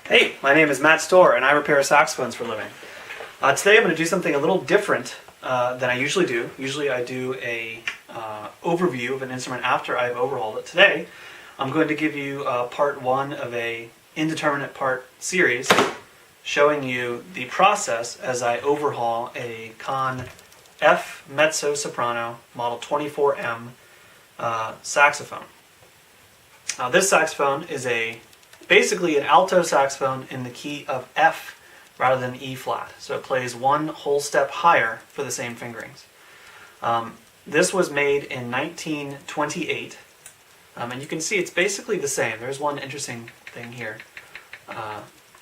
Hey, my name is Matt Storr and I repair saxophones for a living. Today I'm going to do something a little different than I usually do. Usually I do a overview of an instrument after I've overhauled it. Today I'm going to give you part one of a indeterminate part series showing you the process as I overhaul a Conn F Mezzo Soprano Model 24M saxophone. Now this saxophone is basically an alto saxophone in the key of F rather than E flat. So it plays one whole step higher for the same fingerings. This was made in 1928, and you can see it's basically the same. There's one interesting thing here.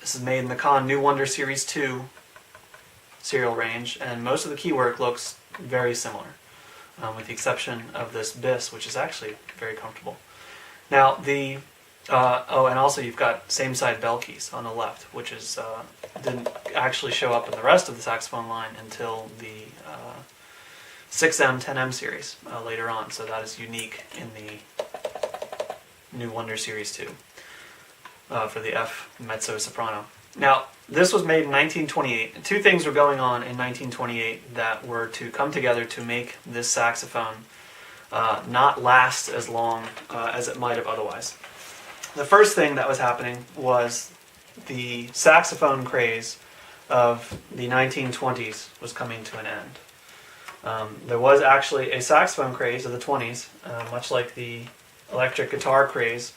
This is made in the Conn New Wonder Series 2 serial range, and most of the keywork looks very similar, with the exception of this bis, which is actually very comfortable. Now and also you've got same side bell keys on the left, which didn't actually show up in the rest of the saxophone line until the 6M, 10M series later on. So that is unique in the New Wonder Series 2 for the F Mezzo Soprano. Now this was made in 1928, and two things were going on in 1928 that were to come together to make this saxophone not last as long as it might have otherwise. The first thing that was happening was the saxophone craze of the 1920s was coming to an end. There was actually a saxophone craze of the 20s, much like the electric guitar craze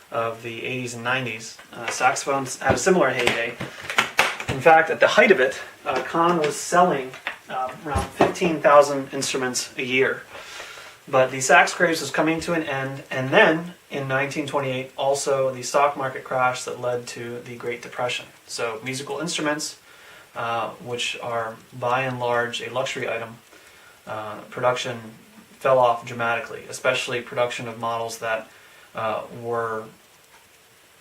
of the 80s and 90s. Saxophones had a similar heyday. In fact, at the height of it, Conn was selling around 15,000 instruments a year. But the sax craze was coming to an end, and then in 1928 also the stock market crash that led to the Great Depression. So musical instruments, which are by and large a luxury item, production fell off dramatically, especially production of models that were,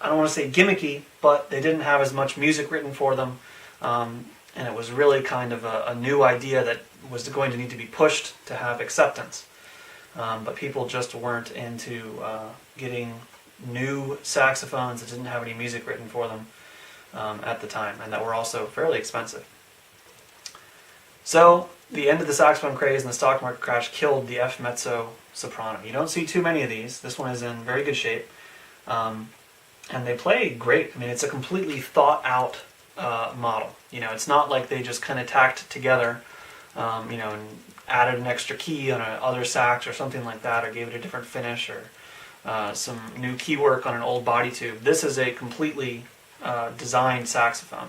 I don't want to say gimmicky, but they didn't have as much music written for them, and it was really kind of a new idea that was going to need to be pushed to have acceptance. But people just weren't into getting new saxophones that didn't have any music written for them at the time, and that were also fairly expensive. So the end of the saxophone craze and the stock market crash killed the F Mezzo Soprano. You don't see too many of these. This one is in very good shape, and they play great. I mean, it's a completely thought out model. You know, it's not like they just kind of tacked it together, and added an extra key on another sax or something like that, or gave it a different finish, or some new key work on an old body tube. This is a completely designed saxophone.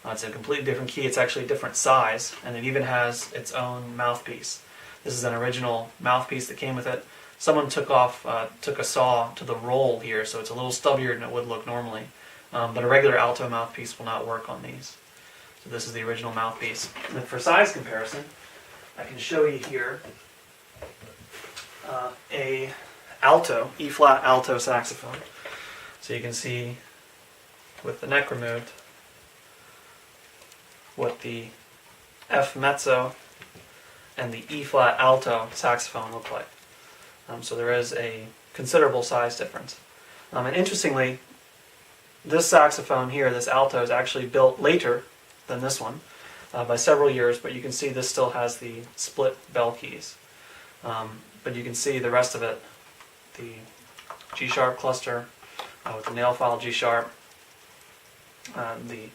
It's a completely different key. It's actually a different size, and it even has its own mouthpiece. This is an original mouthpiece that came with it. Someone took a saw to the roll here, so it's a little stubbier than it would look normally. But a regular alto mouthpiece will not work on these. So this is the original mouthpiece. And for size comparison, I can show you here a alto, E-flat alto saxophone. So you can see with the neck removed what the F Mezzo and the E-flat alto saxophone look like. So there is a considerable size difference. And interestingly, this saxophone here, this alto, is actually built later than this one. By several years, but you can see this still has the split bell keys. But you can see the rest of it, the G-sharp cluster with the nail file G-sharp, the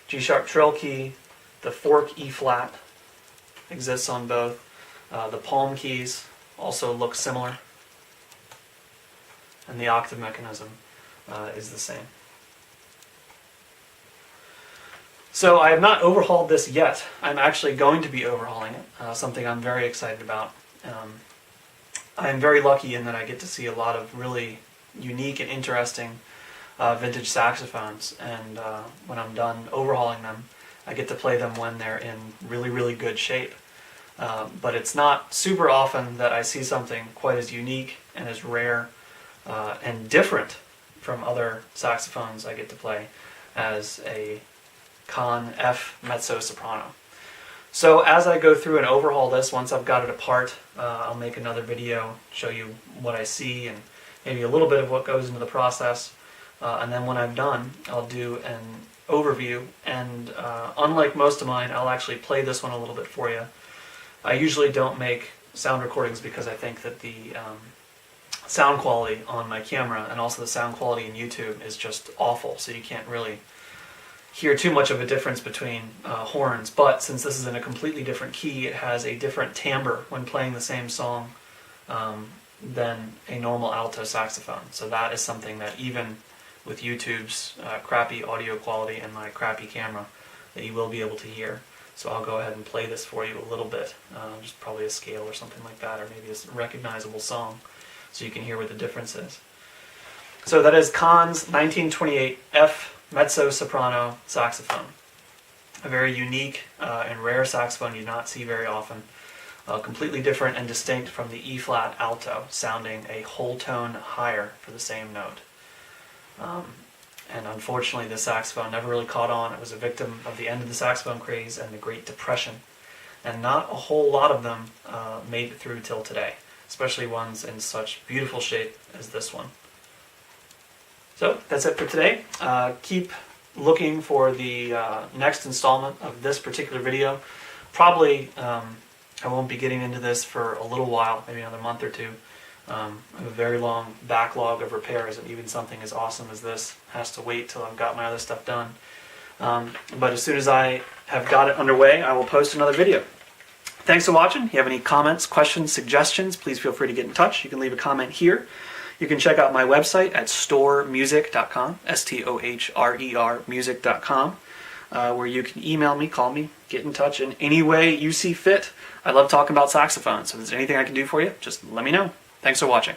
G-sharp trill key, the fork E-flat exists on both. The palm keys also look similar, and the octave mechanism is the same. So I have not overhauled this yet. I'm actually going to be overhauling it, something I'm very excited about. I'm very lucky in that I get to see a lot of really unique and interesting vintage saxophones, and when I'm done overhauling them, I get to play them when they're in really, really good shape. But it's not super often that I see something quite as unique and as rare and different from other saxophones I get to play as a Conn F Mezzo Soprano. So as I go through and overhaul this, once I've got it apart, I'll make another video, show you what I see and maybe a little bit of what goes into the process. and then when I'm done, I'll do an overview, and unlike most of mine, I'll actually play this one a little bit for you. I usually don't make sound recordings because I think that the sound quality on my camera and also the sound quality in YouTube is just awful, so you can't really hear too much of a difference between horns. But since this is in a completely different key, it has a different timbre when playing the same song than a normal alto saxophone. So that is something that even with YouTube's crappy audio quality and my crappy camera, that you will be able to hear. So I'll go ahead and play this for you a little bit, just probably a scale or something like that, or maybe a recognizable song, so you can hear what the difference is. So that is Conn's 1928 F Mezzo Soprano saxophone. A very unique and rare saxophone you do not see very often. Completely different and distinct from the E-flat alto, sounding a whole tone higher for the same note. And unfortunately, this saxophone never really caught on. It was a victim of the end of the saxophone craze and the Great Depression. And not a whole lot of them made it through till today, especially ones in such beautiful shape as this one. So that's it for today. Keep looking for the next installment of this particular video. Probably I won't be getting into this for a little while, maybe another month or two. I have a very long backlog of repairs, and even something as awesome as this has to wait till I've got my other stuff done. But as soon as I have got it underway, I will post another video. Thanks for watching. If you have any comments, questions, suggestions, please feel free to get in touch. You can leave a comment here. You can check out my website at storemusic.com, S-T-O-H-R-E-R music.com, where you can email me, call me, get in touch in any way you see fit. I love talking about saxophones, so if there's anything I can do for you, just let me know. Thanks for watching.